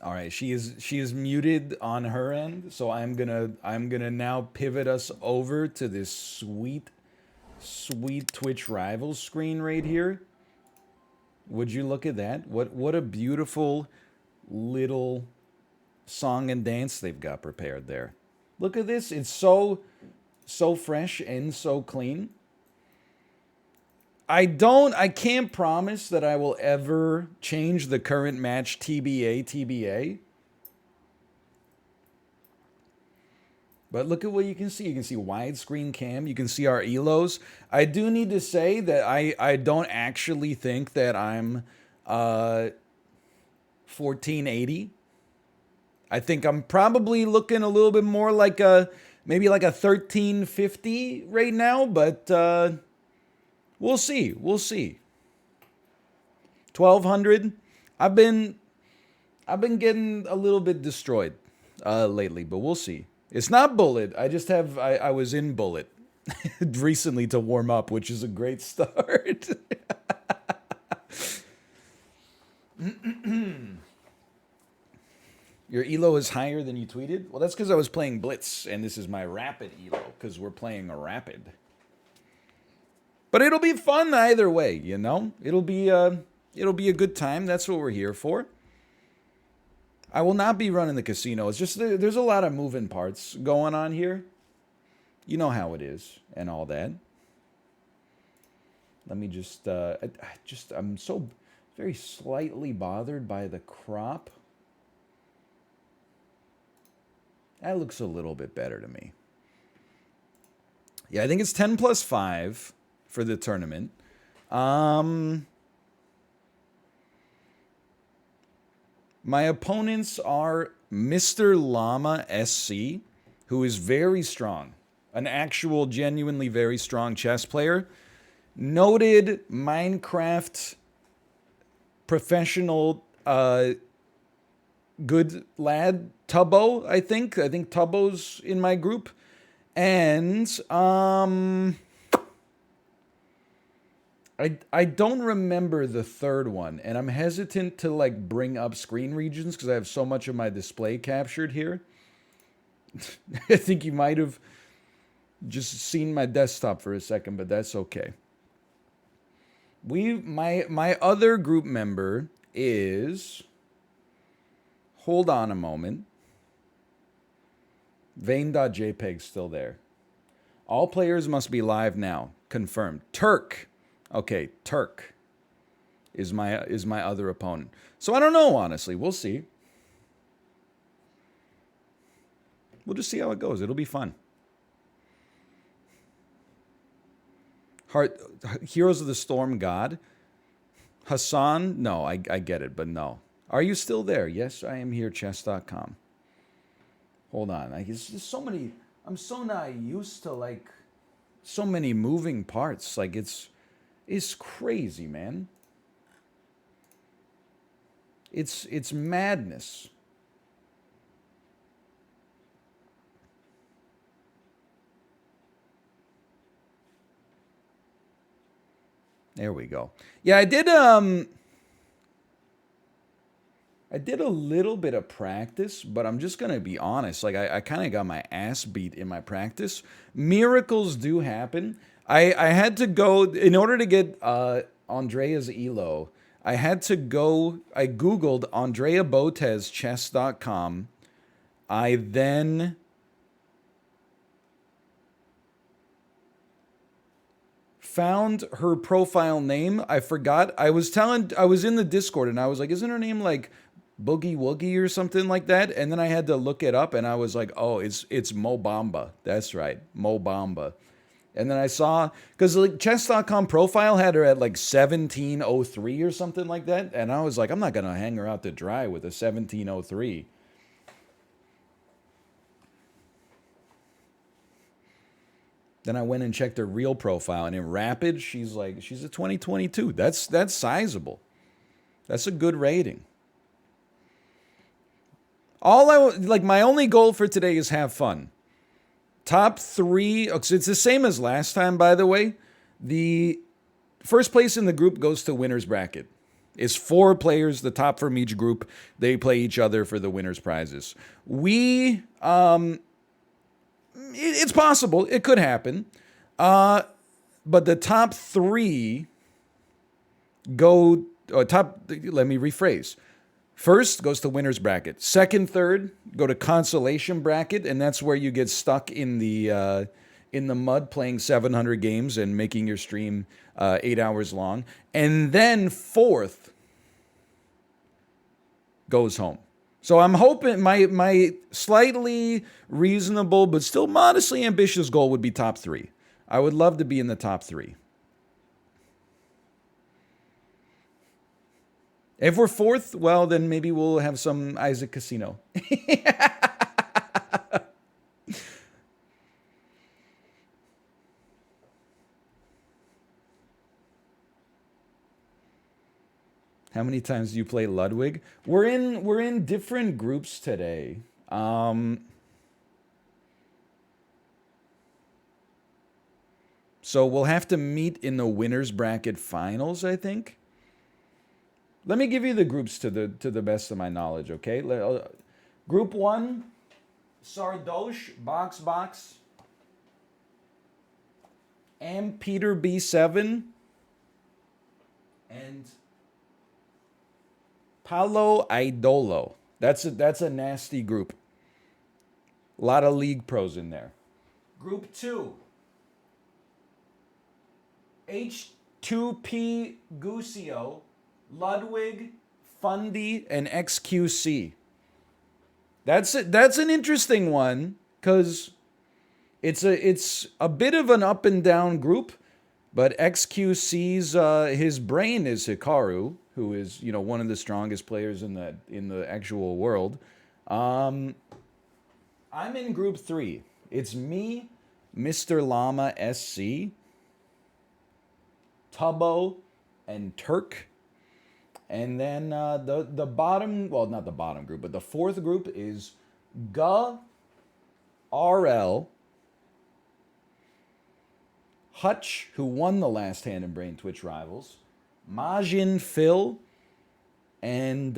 All right, she is muted on her end, so I'm gonna now pivot us over to this sweet Twitch Rivals screen right here. Would you look at that? What a beautiful little song and dance they've got prepared there. Look at this. It's so fresh and so clean. I can't promise that I will ever change the current match TBA. But look at what you can see. You can see widescreen cam. You can see our elos. I do need to say that I don't actually think that I'm 1480. I think I'm probably looking a little bit more like a maybe like a 1350 right now, but we'll see. We'll see. 1200. I've been I've been getting a little bit destroyed lately, but we'll see. It's not Bullet. I just have I was in Bullet recently to warm up, which is a great start. Your elo is higher than you tweeted? Well, that's because I was playing Blitz, and this is my rapid elo, because we're playing a rapid. But it'll be fun either way, you know? It'll be a good time. That's what we're here for. I will not be running the casino. It's just there's a lot of moving parts going on here. You know how it is and all that. Let me just I'm so very slightly bothered by the crop. That looks a little bit better to me. Yeah, I think it's 10 plus 5 for the tournament. My opponents are Mr. Llama SC, who is very strong. An actual, genuinely very strong chess player. Noted Minecraft professional good lad, Tubbo, I think. I think Tubbo's in my group. And I don't remember the third one, and I'm hesitant to like bring up screen regions because I have so much of my display captured here. I think you might have just seen my desktop for a second, but that's okay. My other group member is, hold on a moment. Vane.jpg still there. All players must be live now. Confirmed. Turk. Okay, Turk is my other opponent. So I don't know, honestly. We'll see. We'll just see how it goes. It'll be fun. Heroes of the Storm God. Hassan? No, I get it, but no. Are you still there? Yes, I am here, chess.com. Hold on. It's just so many. I'm so not used to like so many moving parts. Like it's crazy, man. It's madness. There we go. Yeah, I did a little bit of practice, but I'm just gonna be honest. Like I kind of got my ass beat in my practice. Miracles do happen. I had to go in order to get Andrea's elo. I had to go. I googled AndreaBotezChess.com. I then found her profile name. I forgot. I was in the Discord and I was like, isn't her name like Boogie Woogie or something like that? And then I had to look it up and I was like, oh, it's Mobamba. That's right, Mobamba. And then I saw, because like chess.com profile had her at like 1703 or something like that. And I was like, I'm not going to hang her out to dry with a 1703. Then I went and checked her real profile, and in Rapid, she's a 2022. That's sizable. That's a good rating. My only goal for today is have fun. Top 3, it's the same as last time, by the way. The first place in the group goes to winner's bracket. It's 4 players, the top from each group. They play each other for the winners' prizes. It's possible. It could happen. But the top 3 go, let me rephrase. First goes to winners bracket. Second, third go to consolation bracket, and that's where you get stuck in the mud playing 700 games and making your stream 8 hours long. And then fourth goes home. So I'm hoping my slightly reasonable but still modestly ambitious goal would be top 3. I would love to be in the top 3. If we're fourth, well, then maybe we'll have some Isaac Casino. How many times do you play Ludwig? We're in different groups today. So we'll have to meet in the winners bracket finals, I think. Let me give you the groups to the best of my knowledge, okay? Group 1, Sardosh, Box, and Peter B7, and Paulo Idolo. That's a nasty group. A lot of league pros in there. Group 2, H2P Gusio, Ludwig, Fundy, and XQC. That's an interesting one because it's a bit of an up and down group, but XQC's his brain is Hikaru, who is one of the strongest players in the actual world. I'm in group 3. It's me, Mr. Llama SC, Tubbo, and Turk. And then the bottom, well, not the bottom group, but the fourth group is Ga, RL, Hutch, who won the last Hand and Brain Twitch Rivals, Majin Phil, and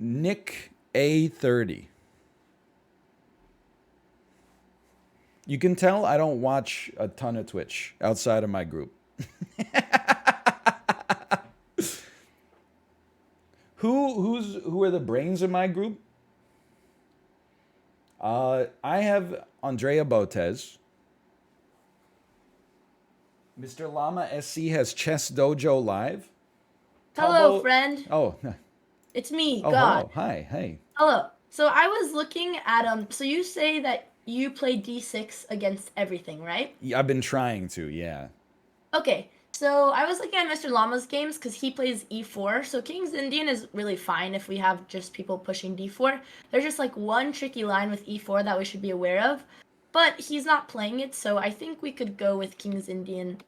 Nick A30. You can tell I don't watch a ton of Twitch outside of my group. Who are the brains in my group? I have Andrea Botez. Mr. Llama SC has Chess Dojo Live. Hello, friend. Oh, It's me, oh, God. hello. Hi, hey. Hello. So I was looking at so you say that you play D6 against everything, right? Yeah, I've been trying to, yeah. Okay. So I was looking at Mr. Llama's games because he plays E4. So King's Indian is really fine if we have just people pushing D4. There's just like one tricky line with E4 that we should be aware of. But he's not playing it, so I think we could go with King's Indian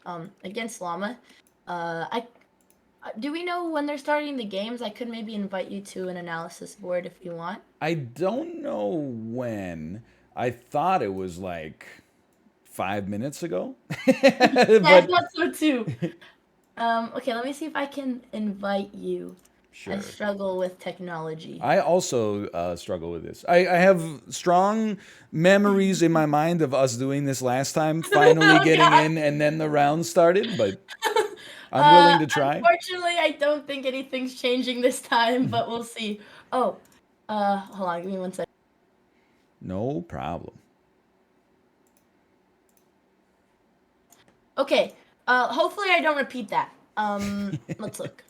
against Llama. Do we know when they're starting the games? I could maybe invite you to an analysis board if you want. I don't know when. I thought it was like 5 minutes ago. I But thought so too. Okay, let me see if I can invite you. I sure. struggle with technology. I also struggle with this. I have strong memories in my mind of us doing this last time, finally Oh, getting God. in, and then the round started, but I'm willing to try. Unfortunately, I don't think anything's changing this time, but we'll see. Oh, hold on, give me one second. No problem. Okay, hopefully I don't repeat that. Let's look.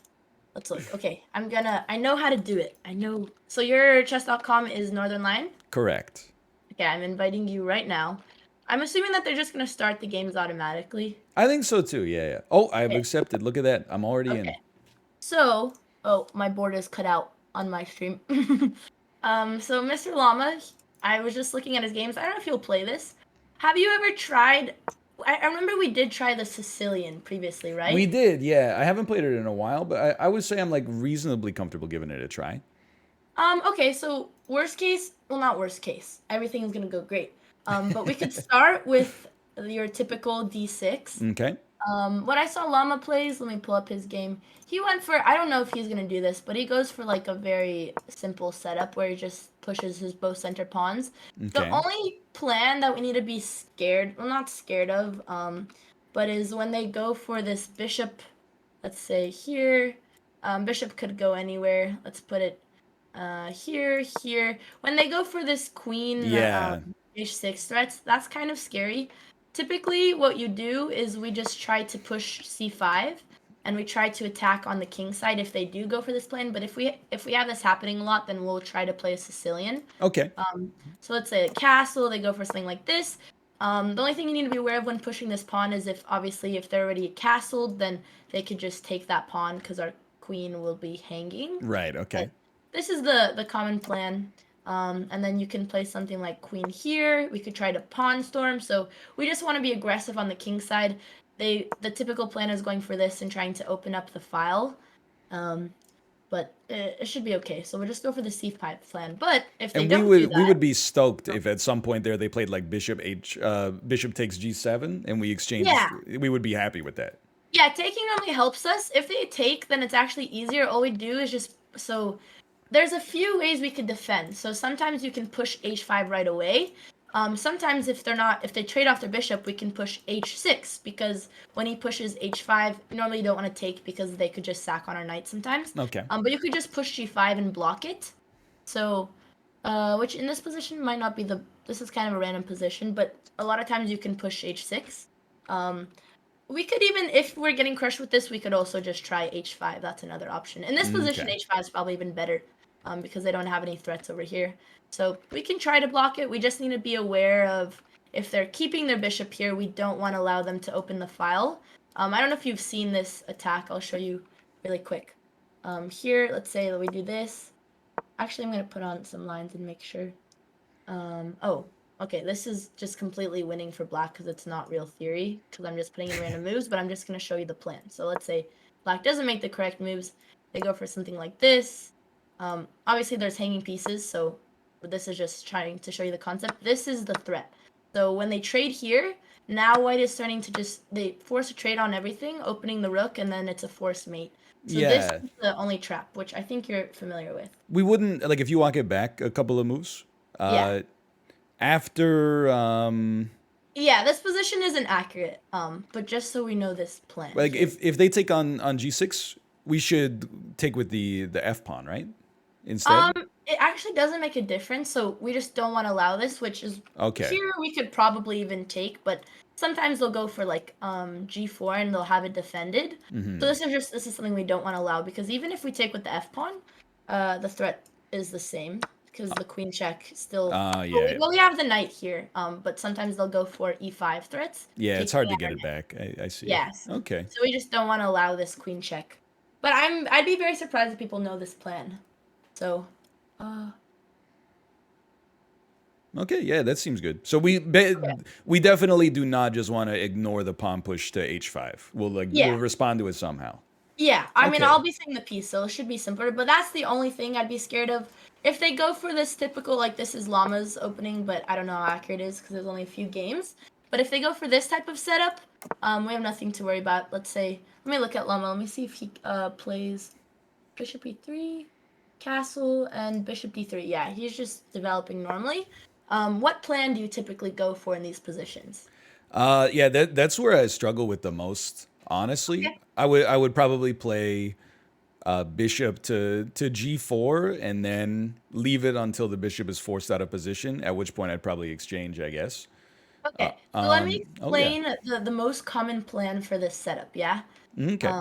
Let's look. Okay, I know how to do it. I know. So your chess.com is Northern Line? Correct. Okay, I'm inviting you right now. I'm assuming that they're just gonna start the games automatically. I think so too. Yeah, yeah. Oh, I've Okay. accepted. Look at that. I'm already in. Okay. So, oh, my board is cut out on my stream. So Mr. Llama, I was just looking at his games. I don't know if you'll play this. Have you ever tried? I remember we did try the Sicilian previously, right? We did, yeah. I haven't played it in a while, but I would say I'm like reasonably comfortable giving it a try. Okay, so worst case, well, not worst case. Everything's gonna go great. But we could start with your typical D6. Okay. What I saw Llama plays, let me pull up his game. He went for, I don't know if he's going to do this, but he goes for like a very simple setup where he just pushes his both center pawns. The Okay. only plan that we need to be scared, well, not scared of, but is when they go for this bishop, let's say here. Bishop could go anywhere. Let's put it here, here. When they go for this queen Yeah. h6 threats, that's kind of scary. Typically, what you do is we just try to push c5, and we try to attack on the king side if they do go for this plan. But if we have this happening a lot, then we'll try to play a Sicilian. Okay. So let's say a castle, they go for something like this. The only thing you need to be aware of when pushing this pawn is if obviously if they're already castled, then they could just take that pawn because our queen will be hanging. Right. Okay. But this is the common plan. And then you can play something like queen here. We could try to pawn storm. So we just want to be aggressive on the king side. The typical plan is going for this and trying to open up the file. But it should be okay. So we'll just go for the c5 plan. But if they And don't do we that, would be stoked if at some point there they played like bishop takes g7 and we exchange. yeah, We would be happy with that. yeah, taking normally helps us. If they take, then it's actually easier. All we do is just so there's a few ways we could defend. So sometimes you can push h5 right away. Sometimes if they trade off their bishop, we can push h6 because when he pushes h5, normally you don't want to take because they could just sack on our knight sometimes. Okay. But you could just push g5 and block it. So, which in this position might not be this is kind of a random position, but a lot of times you can push h6. We could even, if we're getting crushed with this, we could also just try h5. That's another option. In this position, Okay. h5 is probably even better because they don't have any threats over here. So we can try to block it. We just need to be aware of if they're keeping their bishop here, we don't want to allow them to open the file. I don't know if you've seen this attack. I'll show you really quick. Here, let's say that we do this. Actually, I'm going to put on some lines and make sure. Oh, okay, this is just completely winning for black because it's not real theory because I'm just putting in random moves, but I'm just going to show you the plan. So let's say black doesn't make the correct moves. They go for something like this. Obviously, there's hanging pieces, so this is just trying to show you the concept. This is the threat. So when they trade here, now white is starting to they force a trade on everything, opening the rook, and then it's a forced mate. So this Yeah. is the only trap, which I think you're familiar with. We wouldn't like if you walk it back a couple of moves. Yeah. After Yeah, this position isn't accurate. But just so we know this plan. like here. if they take on g6, we should take with the f pawn, right? Instead. It actually doesn't make a difference, so we just don't want to allow this, which is Okay. here we could probably even take, but sometimes they'll go for like g4 and they'll have it defended. So this is something we don't want to allow because even if we take with the f pawn, the threat is the same because the queen check still. Yeah. Well, we have the knight here, but sometimes they'll go for e5 threats. Yeah, it's hard to taking get our it back. I see. Yes. Okay. So we just don't want to allow this queen check. But I'd be very surprised if people know this plan. So, Okay, yeah, that seems good. So okay. we definitely do not just want to ignore the pawn push to h5. Yeah. We'll respond to it somehow. Yeah, I mean, Okay. I'll be saying the piece, so it should be simpler. But that's the only thing I'd be scared of. If they go for this typical, like this is Llama's opening, but I don't know how accurate it is because there's only a few games. But if they go for this type of setup, we have nothing to worry about. Let's say, let me look at Llama. Let me see if he plays bishop e3, castle, and bishop d3. Yeah, he's just developing normally. What plan do you typically go for in these positions? Yeah, that's where I struggle with the most. Honestly, Okay. I would probably play bishop to g4 and then leave it until the bishop is forced out of position. At which point I'd probably exchange, I guess. Okay, so let me Oh yeah. explain the most common plan for this setup, yeah? Okay.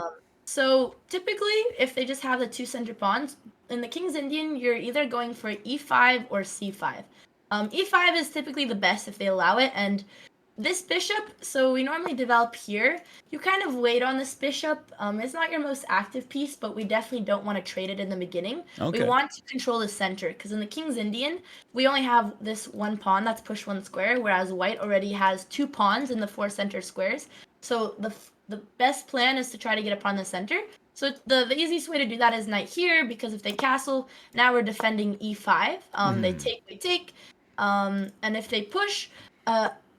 So typically, if they just have the two center pawns, in the King's Indian, you're either going for e5 or c5. E5 is typically the best if they allow it, and this bishop, so we normally develop here. You kind of wait on this bishop. It's not your most active piece, but we definitely don't want to trade it in the beginning. We Okay. want to control the center, because in the King's Indian, we only have this one pawn that's push one square, whereas white already has two pawns in the four center squares. So the best plan is to try to get upon the center. So the easiest way to do that is knight here, because if they castle, now we're defending e5. They take, we take. And if they push,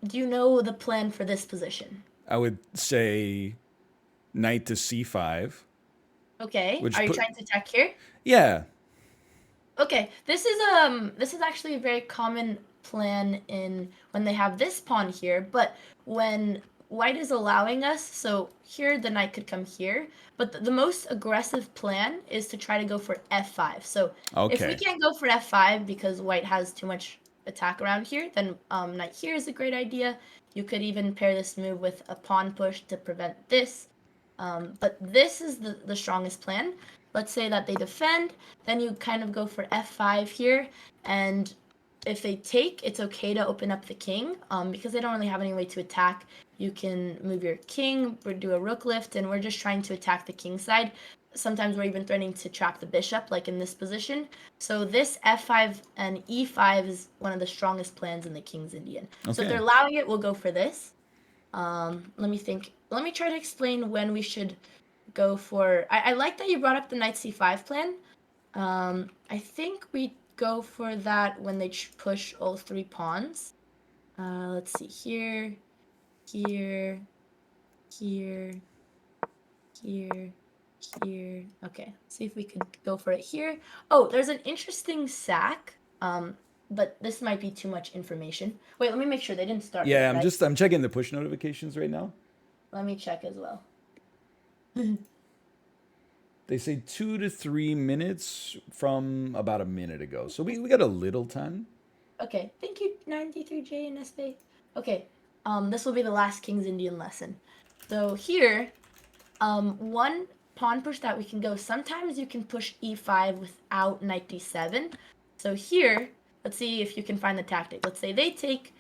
do you know the plan for this position? I would say knight to c5, Okay. Are which you put trying to attack here? yeah. Okay. This is actually a very common plan in when they have this pawn here, but when white is allowing us, so here the knight could come here, but the most aggressive plan is to try to go for f5. So if we Okay. can't go for f5 because white has too much attack around here, then knight here is a great idea. You could even pair this move with a pawn push to prevent this. But this is the strongest plan. Let's say that they defend, then you kind of go for f5 here, and if they take, it's okay to open up the king, because they don't really have any way to attack. You can move your king, or do a rook lift, and we're just trying to attack the king side. Sometimes we're even threatening to trap the bishop, like in this position. So this f5 and e5 is one of the strongest plans in the King's Indian. So if they're Okay. allowing it, we'll go for this. Let me think. Let me try to explain when we should go for. I like that you brought up the knight c5 plan. I think we go for that when they push all three pawns. Let's see here, here, here, here, here. Okay, see if we could go for it here. Oh, there's an interesting sack. But this might be too much information. Wait, let me make sure they didn't start Yeah, yet, right? I'm checking the push notifications right now. Let me check as well. They say 2 to 3 minutes from about a minute ago. So we got a little time. Okay, thank you, 93J and SB. Okay, this will be the last King's Indian lesson. So here, one pawn push that we can go. Sometimes you can push e5 without knight d7. So here, let's see if you can find the tactic. Let's say they take,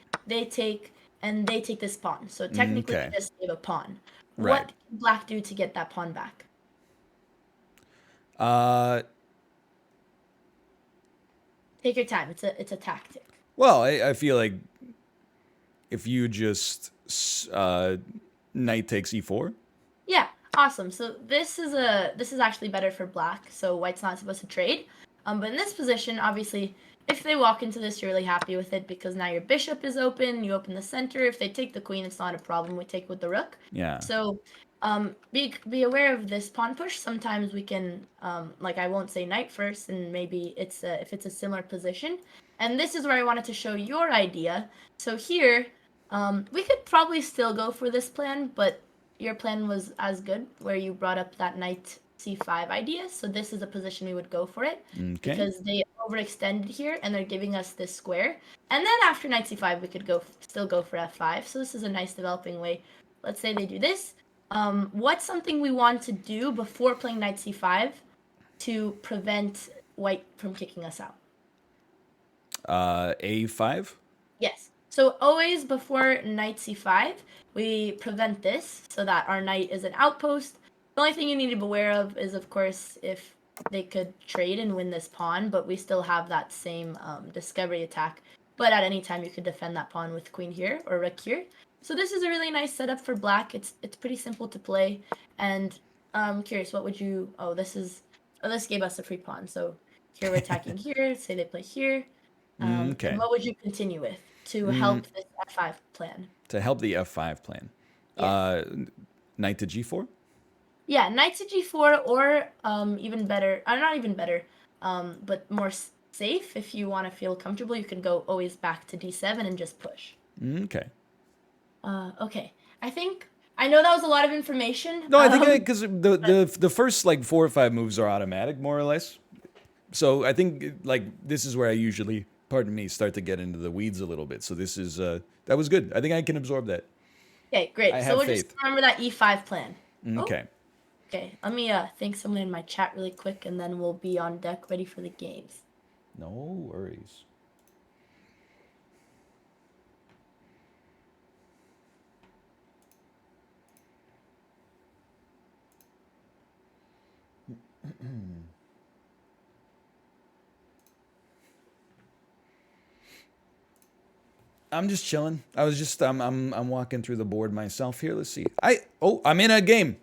and they take this pawn. So technically, Okay. we just save a pawn. Right. What can black do to get that pawn back? Uh, Take your time. It's a tactic. well, I feel like if you just knight takes e4. Yeah, awesome. So this is actually better for black. So white's not supposed to trade. But in this position, obviously, if they walk into this, you're really happy with it because now your bishop is open. You open the center. If they take the queen, it's not a problem. We take with the rook. Yeah. So be aware of this pawn push. Sometimes we can like I won't say knight first, and maybe it's if it's a similar position. And this is where I wanted to show your idea. So here, we could probably still go for this plan, but your plan was as good where you brought up that knight c5 idea. So this is a position we would go for it Okay. because they overextended here and they're giving us this square. And then after knight c5, we could still go for f5. So this is a nice developing way. Let's say they do this. What's something we want to do before playing knight c5 to prevent white from kicking us out? A5. Yes. So always before knight c5, we prevent this so that our knight is an outpost. The only thing you need to be aware of is, of course, if they could trade and win this pawn, but we still have that same discovery attack. But at any time, you could defend that pawn with queen here or rook here. So this is a really nice setup for black. It's pretty simple to play. And I'm curious, what would you... Oh, this gave us a free pawn. So here we're attacking here. Say they play here. Okay. And what would you continue with to help this f5 plan? To help the f5 plan. Yes. Knight to g4. Yeah, knight to g4 or even better, not even better, but more safe. If you want to feel comfortable, you can go always back to d7 and just push. Okay. Okay. I know that was a lot of information. No, I think because the first like 4 or 5 moves are automatic, more or less. So I think like this is where I usually, pardon me, start to get into the weeds a little bit. So this is that was good. I think I can absorb that. Okay, great. I So have we'll faith. just remember that e5 plan. Okay. Oh, okay, let me thank someone in my chat really quick, and then we'll be on deck ready for the games. No worries. I'm just chilling. I'm walking through the board myself here. Let's see. I'm in a game.